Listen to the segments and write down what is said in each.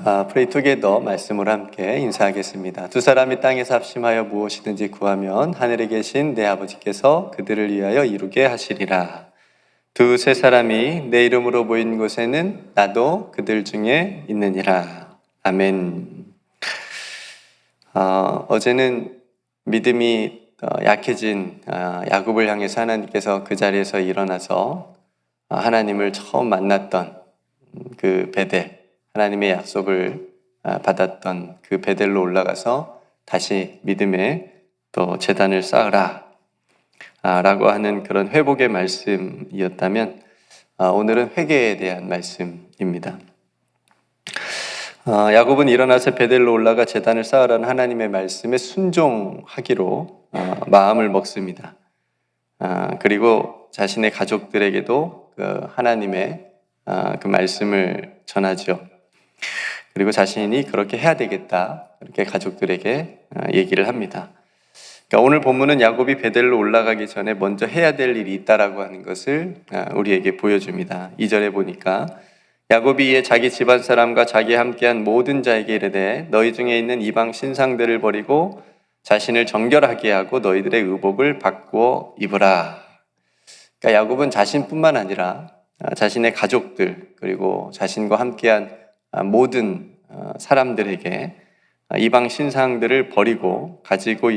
Pray Together 말씀을 함께 인사하겠습니다. 두 사람이 땅에서 합심하여 무엇이든지 구하면 하늘에 계신 내 아버지께서 그들을 위하여 이루게 하시리라. 두세 사람이 내 이름으로 모인 곳에는 나도 그들 중에 있느니라. 아멘. 어제는 믿음이 약해진 야곱을 향해서 하나님께서 그 자리에서 일어나서 하나님을 처음 만났던 그 베델, 하나님의 약속을 받았던 그 베델로 올라가서 다시 믿음의 또 제단을 쌓으라 라고 하는 그런 회복의 말씀이었다면, 오늘은 회개에 대한 말씀입니다. 야곱은 일어나서 베델로 올라가 제단을 쌓으라는 하나님의 말씀에 순종하기로 마음을 먹습니다. 그리고 자신의 가족들에게도 그 하나님의 그 말씀을 전하죠. 그리고 자신이 그렇게 해야 되겠다, 그렇게 가족들에게 얘기를 합니다. 그러니까 오늘 본문은 야곱이 베델로 올라가기 전에 먼저 해야 될 일이 있다라고 하는 것을 우리에게 보여줍니다. 2절에 보니까 야곱이 이에 자기 집안 사람과 자기와 함께한 모든 자에게 이르되 너희 중에 있는 이방 신상들을 버리고 자신을 정결하게 하고 너희들의 의복을 바꾸어 입으라. 그러니까 야곱은 자신뿐만 아니라 자신의 가족들, 그리고 자신과 함께한 모든 사람들에게 이방 신상들을 버리고, 가지고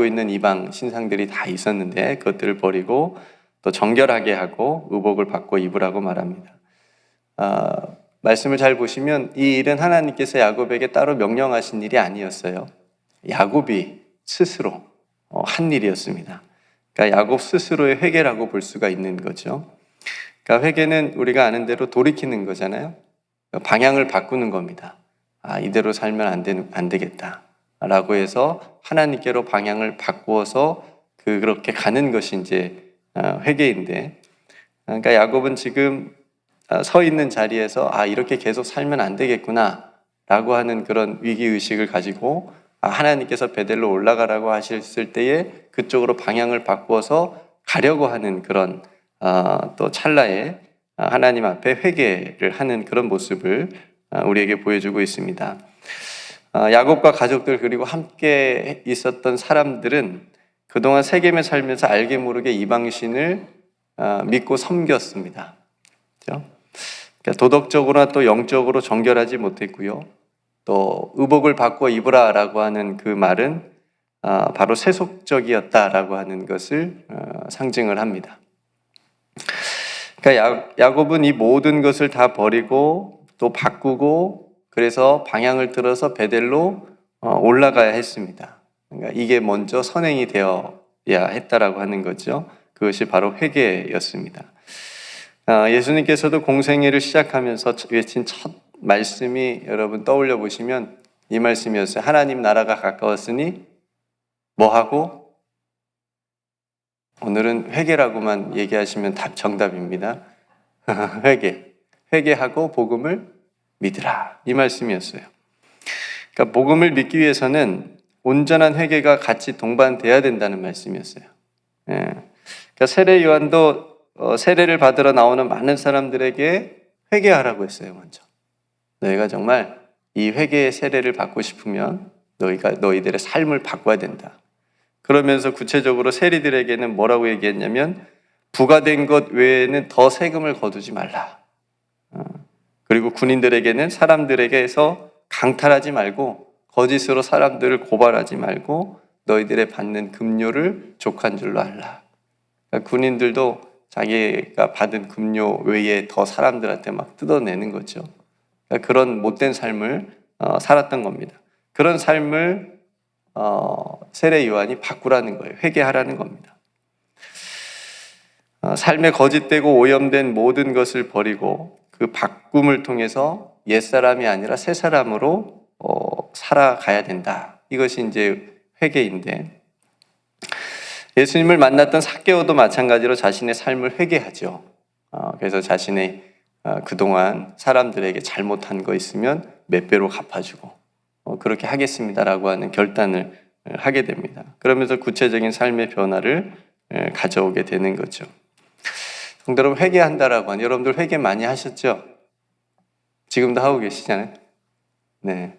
있는 이방 신상들이 다 있었는데 그것들을 버리고 또 정결하게 하고 의복을 바꿔 입으라고 말합니다. 말씀을 잘 보시면 이 일은 하나님께서 야곱에게 따로 명령하신 일이 아니었어요. 야곱이 스스로 한 일이었습니다. 그러니까 야곱 스스로의 회개라고 볼 수가 있는 거죠. 그러니까 회개는 우리가 아는 대로 돌이키는 거잖아요. 방향을 바꾸는 겁니다. 이대로 살면 안 되겠다 라고 해서 하나님께로 방향을 바꾸어서 그렇게 가는 것이 이제 회개인데, 그러니까 야곱은 지금 서 있는 자리에서 이렇게 계속 살면 안 되겠구나 라고 하는 그런 위기의식을 가지고 하나님께서 베델로 올라가라고 하셨을 때에 그쪽으로 방향을 바꾸어서 가려고 하는 그런 또 찰나에 하나님 앞에 회개를 하는 그런 모습을 우리에게 보여주고 있습니다. 야곱과 가족들, 그리고 함께 있었던 사람들은 그동안 세겜에 살면서 알게 모르게 이방신을 믿고 섬겼습니다. 그렇죠? 그러니까 도덕적으로나 또 영적으로 정결하지 못했고요. 또 의복을 바꿔 입으라라고 하는 그 말은 바로 세속적이었다라고 하는 것을 상징을 합니다. 그러니까 야곱은 이 모든 것을 다 버리고 또 바꾸고, 그래서 방향을 틀어서 베델로 올라가야 했습니다. 그러니까 이게 먼저 선행이 되어야 했다라고 하는 거죠. 그것이 바로 회개였습니다. 예수님께서도 공생애를 시작하면서 외친 첫 말씀이 여러분 떠올려 보시면 이 말씀이었어요. 하나님 나라가 가까웠으니 뭐하고? 오늘은 회개라고만 얘기하시면 답 정답입니다. 회개하고 복음을 믿으라, 이 말씀이었어요. 그러니까 복음을 믿기 위해서는 온전한 회개가 같이 동반돼야 된다는 말씀이었어요. 그러니까 세례 요한도 세례를 받으러 나오는 많은 사람들에게 회개하라고 했어요. 먼저 너희가 정말 이 회개의 세례를 받고 싶으면 너희들의 삶을 바꿔야 된다. 그러면서 구체적으로 세리들에게는 뭐라고 얘기했냐면 부과된 것 외에는 더 세금을 거두지 말라. 그리고 군인들에게는 사람들에게서 강탈하지 말고 거짓으로 사람들을 고발하지 말고 너희들의 받는 급료를 족한 줄로 알라. 그러니까 군인들도 자기가 받은 급료 외에 더 사람들한테 막 뜯어내는 거죠. 그러니까 그런 못된 삶을 살았던 겁니다. 그런 삶을 세례 요한이 바꾸라는 거예요. 회개하라는 겁니다. 삶에 거짓되고 오염된 모든 것을 버리고 그 바꿈을 통해서 옛사람이 아니라 새사람으로 살아가야 된다. 이것이 이제 회개인데, 예수님을 만났던 삭개오도 마찬가지로 자신의 삶을 회개하죠. 그래서 자신의 그동안 사람들에게 잘못한 거 있으면 몇 배로 갚아주고 그렇게 하겠습니다라고 하는 결단을 하게 됩니다. 그러면서 구체적인 삶의 변화를 가져오게 되는 거죠. 성도 여러분, 회개한다라고 하는, 여러분들 회개 많이 하셨죠? 지금도 하고 계시잖아요. 네.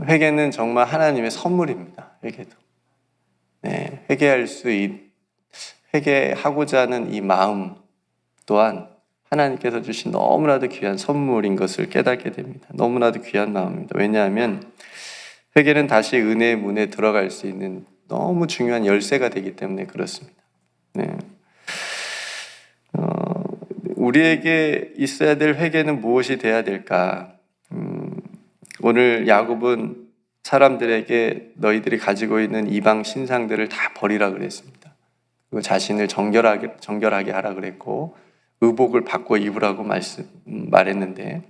회개는 정말 하나님의 선물입니다. 회개도. 네. 회개하고자 하는 이 마음 또한 하나님께서 주신 너무나도 귀한 선물인 것을 깨닫게 됩니다. 너무나도 귀한 마음입니다. 왜냐하면 회개는 다시 은혜의 문에 들어갈 수 있는 너무 중요한 열쇠가 되기 때문에 그렇습니다. 네. 우리에게 있어야 될 회개는 무엇이 돼야 될까? 오늘 야곱은 사람들에게 너희들이 가지고 있는 이방 신상들을 다 버리라 그랬습니다. 그리고 자신을 정결하게 하라 그랬고 의복을 바꿔 입으라고 말했는데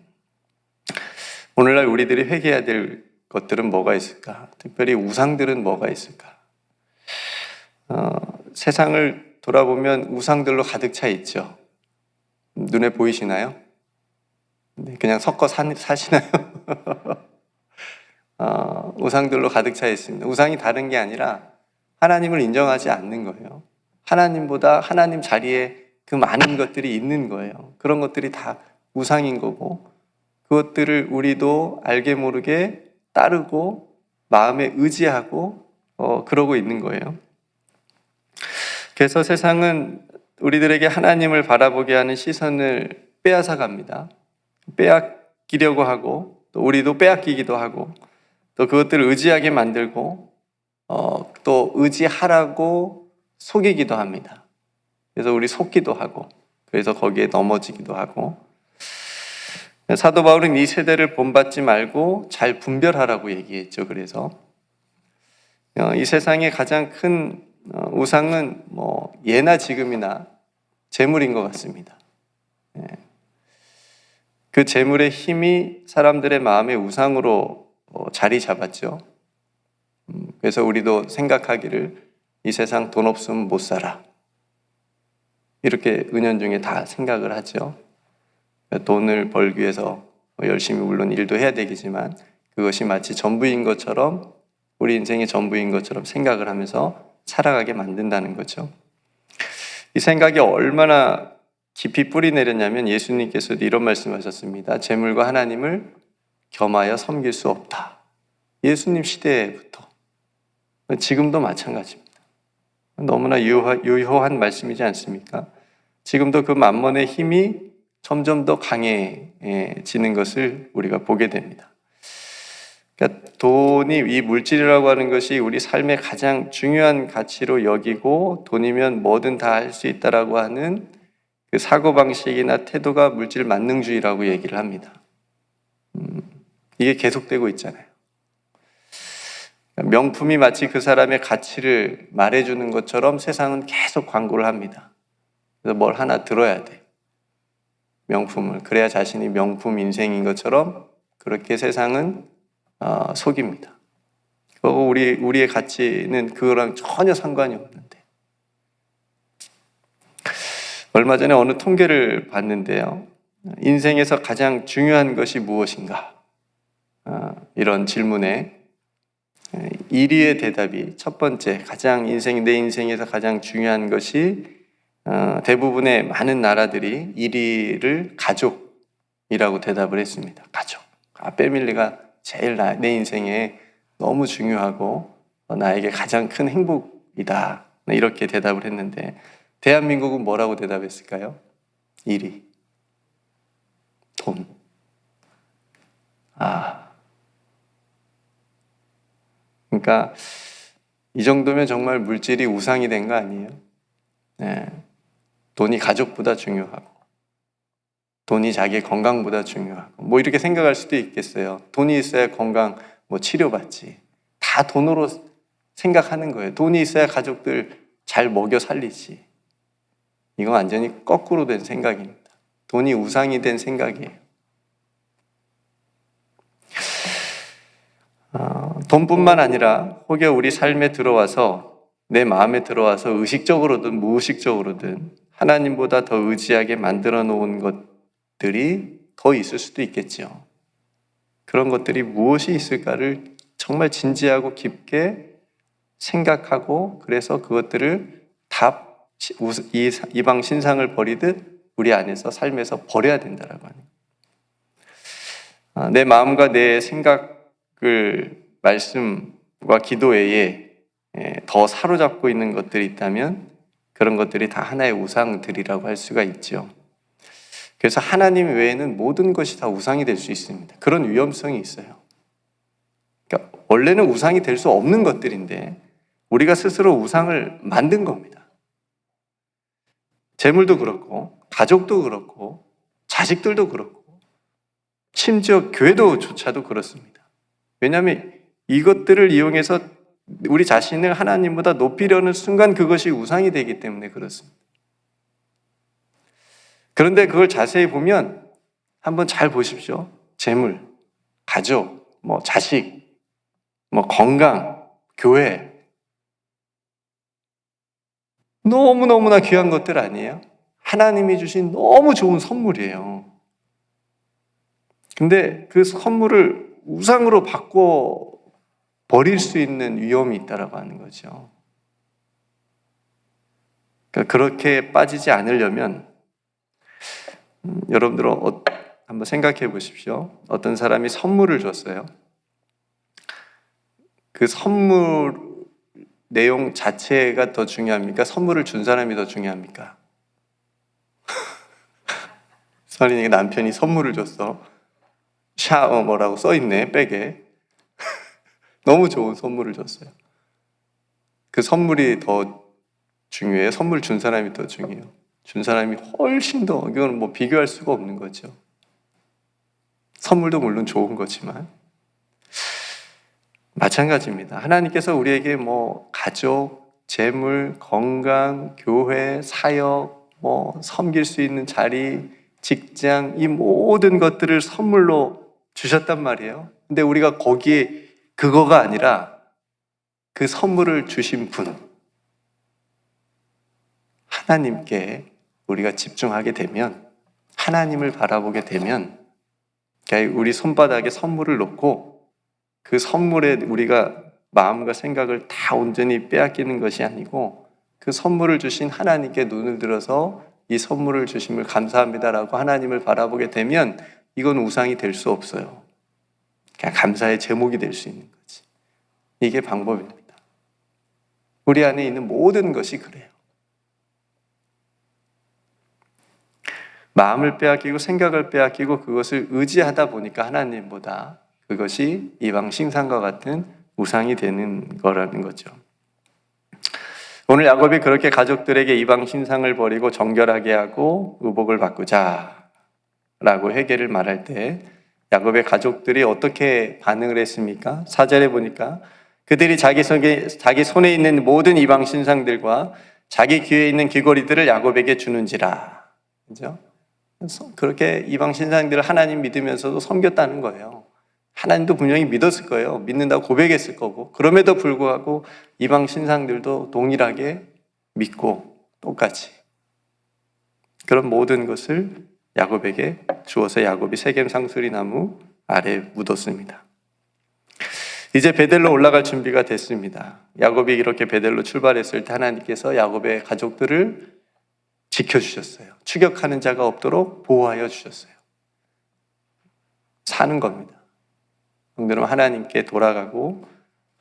오늘날 우리들이 회개해야 될 것들은 뭐가 있을까? 특별히 우상들은 뭐가 있을까? 세상을 돌아보면 우상들로 가득 차 있죠. 눈에 보이시나요? 그냥 섞어 사시나요? 우상들로 가득 차 있습니다. 우상이 다른 게 아니라 하나님을 인정하지 않는 거예요. 하나님보다 하나님 자리에 그 많은 것들이 있는 거예요. 그런 것들이 다 우상인 거고 그것들을 우리도 알게 모르게 따르고 마음에 의지하고 그러고 있는 거예요. 그래서 세상은 우리들에게 하나님을 바라보게 하는 시선을 빼앗아 갑니다. 빼앗기려고 하고 또 우리도 빼앗기기도 하고 또 그것들을 의지하게 만들고 또 의지하라고 속이기도 합니다. 그래서 우리 속기도 하고 그래서 거기에 넘어지기도 하고 사도 바울은 이 세대를 본받지 말고 잘 분별하라고 얘기했죠. 그래서 이 세상의 가장 큰 우상은 예나 지금이나 재물인 것 같습니다. 그 재물의 힘이 사람들의 마음의 우상으로 자리 잡았죠. 그래서 우리도 생각하기를 이 세상 돈 없으면 못 살아. 이렇게 은연중에 다 생각을 하죠. 돈을 벌기 위해서 열심히 물론 일도 해야 되겠지만 그것이 마치 전부인 것처럼 우리 인생의 전부인 것처럼 생각을 하면서 살아가게 만든다는 거죠. 이 생각이 얼마나 깊이 뿌리 내렸냐면 예수님께서도 이런 말씀하셨습니다. 재물과 하나님을 겸하여 섬길 수 없다. 예수님 시대부터 지금도 마찬가지입니다. 너무나 유효한 말씀이지 않습니까? 지금도 그 만몬의 힘이 점점 더 강해지는 것을 우리가 보게 됩니다. 그러니까 돈이 이 물질이라고 하는 것이 우리 삶의 가장 중요한 가치로 여기고 돈이면 뭐든 다 할 수 있다라고 하는 그 사고방식이나 태도가 물질 만능주의라고 얘기를 합니다. 이게 계속되고 있잖아요. 명품이 마치 그 사람의 가치를 말해주는 것처럼 세상은 계속 광고를 합니다. 그래서 뭘 하나 들어야 돼. 명품을. 그래야 자신이 명품 인생인 것처럼 그렇게 세상은 속입니다. 그리고 우리의 가치는 그거랑 전혀 상관이 없는데. 얼마 전에 어느 통계를 봤는데요. 인생에서 가장 중요한 것이 무엇인가? 이런 질문에 1위의 대답이 첫 번째, 내 인생에서 가장 중요한 것이 대부분의 많은 나라들이 1위를 가족이라고 대답을 했습니다. 가족. 패밀리가 제일 내 인생에 너무 중요하고 나에게 가장 큰 행복이다. 이렇게 대답을 했는데 대한민국은 뭐라고 대답했을까요? 1위. 돈. 그러니까 이 정도면 정말 물질이 우상이 된 거 아니에요? 네. 돈이 가족보다 중요하고 돈이 자기의 건강보다 중요하고 이렇게 생각할 수도 있겠어요. 돈이 있어야 건강 치료받지. 다 돈으로 생각하는 거예요. 돈이 있어야 가족들 잘 먹여 살리지. 이건 완전히 거꾸로 된 생각입니다. 돈이 우상이 된 생각이에요. 돈뿐만 아니라 혹여 우리 삶에 들어와서 내 마음에 들어와서 의식적으로든 무의식적으로든 하나님보다 더 의지하게 만들어 놓은 것들이 더 있을 수도 있겠죠. 그런 것들이 무엇이 있을까를 정말 진지하고 깊게 생각하고 그래서 그것들을 다 이방 신상을 버리듯 우리 안에서 삶에서 버려야 된다라고 하는 내 마음과 내 생각을 말씀과 기도 외에 더 사로잡고 있는 것들이 있다면 그런 것들이 다 하나의 우상들이라고 할 수가 있죠. 그래서 하나님 외에는 모든 것이 다 우상이 될 수 있습니다. 그런 위험성이 있어요. 그러니까 원래는 우상이 될 수 없는 것들인데 우리가 스스로 우상을 만든 겁니다. 재물도 그렇고 가족도 그렇고 자식들도 그렇고 심지어 교회도조차도 그렇습니다. 왜냐하면 이것들을 이용해서 우리 자신을 하나님보다 높이려는 순간 그것이 우상이 되기 때문에 그렇습니다. 그런데 그걸 자세히 보면 한번 잘 보십시오. 재물, 가족, 자식, 건강, 교회 너무너무나 귀한 것들 아니에요? 하나님이 주신 너무 좋은 선물이에요. 근데 그 선물을 우상으로 바꿔 버릴 수 있는 위험이 있다라고 하는 거죠. 그러니까 그렇게 빠지지 않으려면 여러분들 한번 생각해 보십시오. 어떤 사람이 선물을 줬어요. 그 선물 내용 자체가 더 중요합니까? 선물을 준 사람이 더 중요합니까? 선인에게 남편이 선물을 줬어. 뭐라고 써있네, 백에. 너무 좋은 선물을 줬어요. 그 선물이 더 중요해요? 선물 준 사람이 더 중요해요? 준 사람이 훨씬 더, 이건 비교할 수가 없는 거죠. 선물도 물론 좋은 거지만 마찬가지입니다. 하나님께서 우리에게 가족, 재물, 건강, 교회, 사역, 섬길 수 있는 자리, 직장, 이 모든 것들을 선물로 주셨단 말이에요. 근데 우리가 거기에 그거가 아니라 그 선물을 주신 분, 하나님께 우리가 집중하게 되면, 하나님을 바라보게 되면, 우리 손바닥에 선물을 놓고 그 선물에 우리가 마음과 생각을 다 온전히 빼앗기는 것이 아니고 그 선물을 주신 하나님께 눈을 들어서 이 선물을 주심을 감사합니다라고 하나님을 바라보게 되면 이건 우상이 될 수 없어요. 그냥 감사의 제목이 될 수 있는 거지. 이게 방법입니다. 우리 안에 있는 모든 것이 그래요. 마음을 빼앗기고 생각을 빼앗기고 그것을 의지하다 보니까 하나님보다 그것이 이방 신상과 같은 우상이 되는 거라는 거죠. 오늘 야곱이 그렇게 가족들에게 이방 신상을 버리고 정결하게 하고 의복을 바꾸자 라고 회개를 말할 때 야곱의 가족들이 어떻게 반응을 했습니까? 4절에 보니까 그들이 자기 손에 있는 모든 이방 신상들과 자기 귀에 있는 귀걸이들을 야곱에게 주는지라. 그죠? 그렇게 이방 신상들을 하나님 믿으면서도 섬겼다는 거예요. 하나님도 분명히 믿었을 거예요. 믿는다고 고백했을 거고. 그럼에도 불구하고 이방 신상들도 동일하게 믿고 똑같이 그런 모든 것을 야곱에게 주어서 야곱이 세겜 상수리 나무 아래 묻었습니다. 이제 베델로 올라갈 준비가 됐습니다. 야곱이 이렇게 베델로 출발했을 때 하나님께서 야곱의 가족들을 지켜주셨어요. 추격하는 자가 없도록 보호하여 주셨어요. 사는 겁니다. 여러분, 하나님께 돌아가고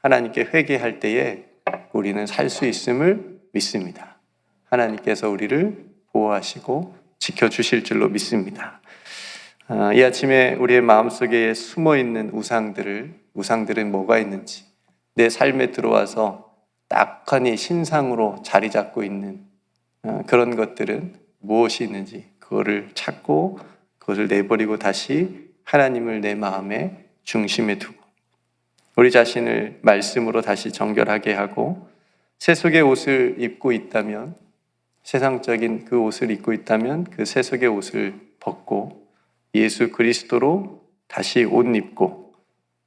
하나님께 회개할 때에 우리는 살 수 있음을 믿습니다. 하나님께서 우리를 보호하시고 지켜주실 줄로 믿습니다. 이 아침에 우리의 마음속에 숨어있는 우상들은 뭐가 있는지, 내 삶에 들어와서 딱하니 신상으로 자리 잡고 있는 그런 것들은 무엇이 있는지 그거를 찾고 그것을 내버리고 다시 하나님을 내 마음의 중심에 두고 우리 자신을 말씀으로 다시 정결하게 하고 세속의 옷을 입고 있다면, 세상적인 그 옷을 입고 있다면 그 세속의 옷을 벗고 예수 그리스도로 다시 옷 입고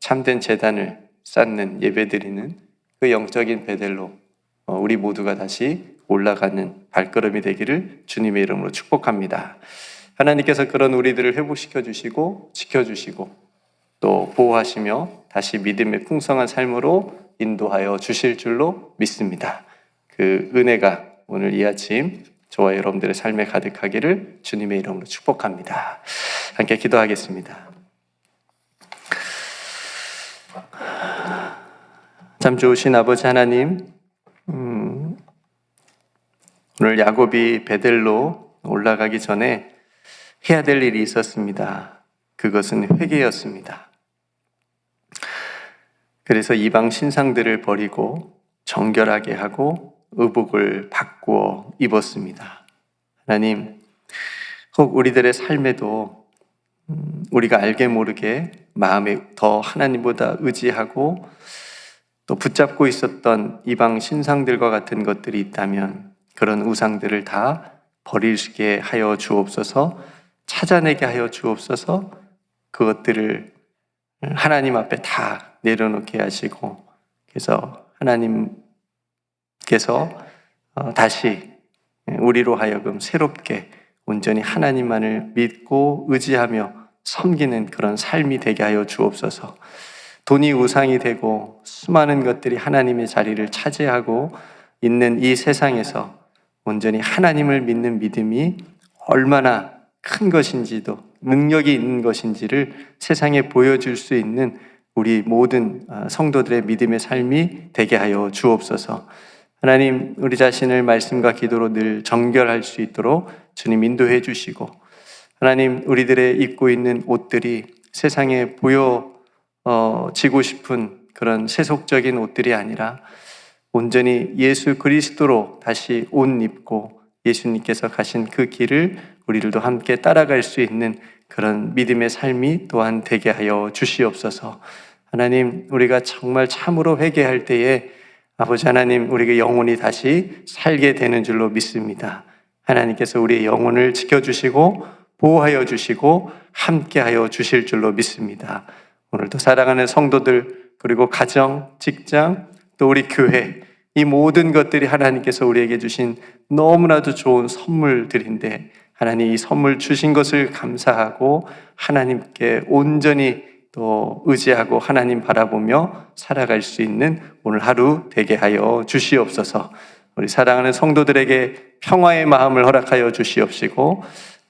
참된 제단을 쌓는 예배드리는 그 영적인 베델로 우리 모두가 다시 올라가는 발걸음이 되기를 주님의 이름으로 축복합니다. 하나님께서 그런 우리들을 회복시켜 주시고 지켜주시고 또 보호하시며 다시 믿음의 풍성한 삶으로 인도하여 주실 줄로 믿습니다. 그 은혜가 오늘 이 아침 저와 여러분들의 삶에 가득하기를 주님의 이름으로 축복합니다. 함께 기도하겠습니다. 참 좋으신 아버지 하나님, 오늘 야곱이 베델로 올라가기 전에 해야 될 일이 있었습니다. 그것은 회개였습니다. 그래서 이방 신상들을 버리고 정결하게 하고 의복을 바꾸어 입었습니다. 하나님, 혹 우리들의 삶에도 우리가 알게 모르게 마음에 더 하나님보다 의지하고 또 붙잡고 있었던 이방 신상들과 같은 것들이 있다면 그런 우상들을 다 버리게 하여 주옵소서, 찾아내게 하여 주옵소서, 그것들을 하나님 앞에 다 내려놓게 하시고, 그래서 하나님께서 다시 우리로 하여금 새롭게 온전히 하나님만을 믿고 의지하며 섬기는 그런 삶이 되게 하여 주옵소서. 돈이 우상이 되고 수많은 것들이 하나님의 자리를 차지하고 있는 이 세상에서 온전히 하나님을 믿는 믿음이 얼마나 큰 것인지도, 능력이 있는 것인지를 세상에 보여줄 수 있는 우리 모든 성도들의 믿음의 삶이 되게 하여 주옵소서. 하나님, 우리 자신을 말씀과 기도로 늘 정결할 수 있도록 주님 인도해 주시고, 하나님, 우리들의 입고 있는 옷들이 세상에 보여지고 싶은 그런 세속적인 옷들이 아니라 온전히 예수 그리스도로 다시 옷 입고 예수님께서 가신 그 길을 우리들도 함께 따라갈 수 있는 그런 믿음의 삶이 또한 되게 하여 주시옵소서. 하나님, 우리가 정말 참으로 회개할 때에 아버지 하나님, 우리의 영혼이 다시 살게 되는 줄로 믿습니다. 하나님께서 우리의 영혼을 지켜주시고 보호하여 주시고 함께하여 주실 줄로 믿습니다. 오늘도 사랑하는 성도들, 그리고 가정, 직장, 또 우리 교회, 이 모든 것들이 하나님께서 우리에게 주신 너무나도 좋은 선물들인데, 하나님 이 선물 주신 것을 감사하고 하나님께 온전히 또 의지하고 하나님 바라보며 살아갈 수 있는 오늘 하루 되게 하여 주시옵소서. 우리 사랑하는 성도들에게 평화의 마음을 허락하여 주시옵시고,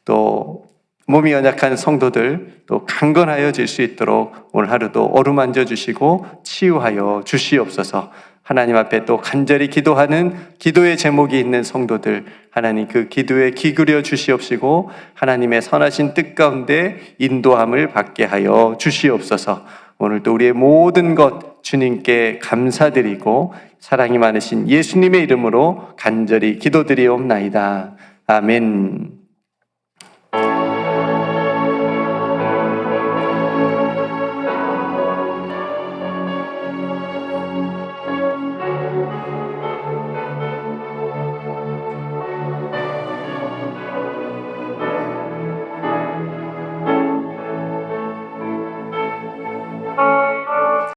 또 몸이 연약한 성도들 또 강건하여질 수 있도록 오늘 하루도 어루만져 주시고 치유하여 주시옵소서. 하나님 앞에 또 간절히 기도하는 기도의 제목이 있는 성도들, 하나님 그 기도에 귀 기울여 주시옵시고 하나님의 선하신 뜻 가운데 인도함을 받게 하여 주시옵소서. 오늘도 우리의 모든 것 주님께 감사드리고 사랑이 많으신 예수님의 이름으로 간절히 기도드리옵나이다. 아멘.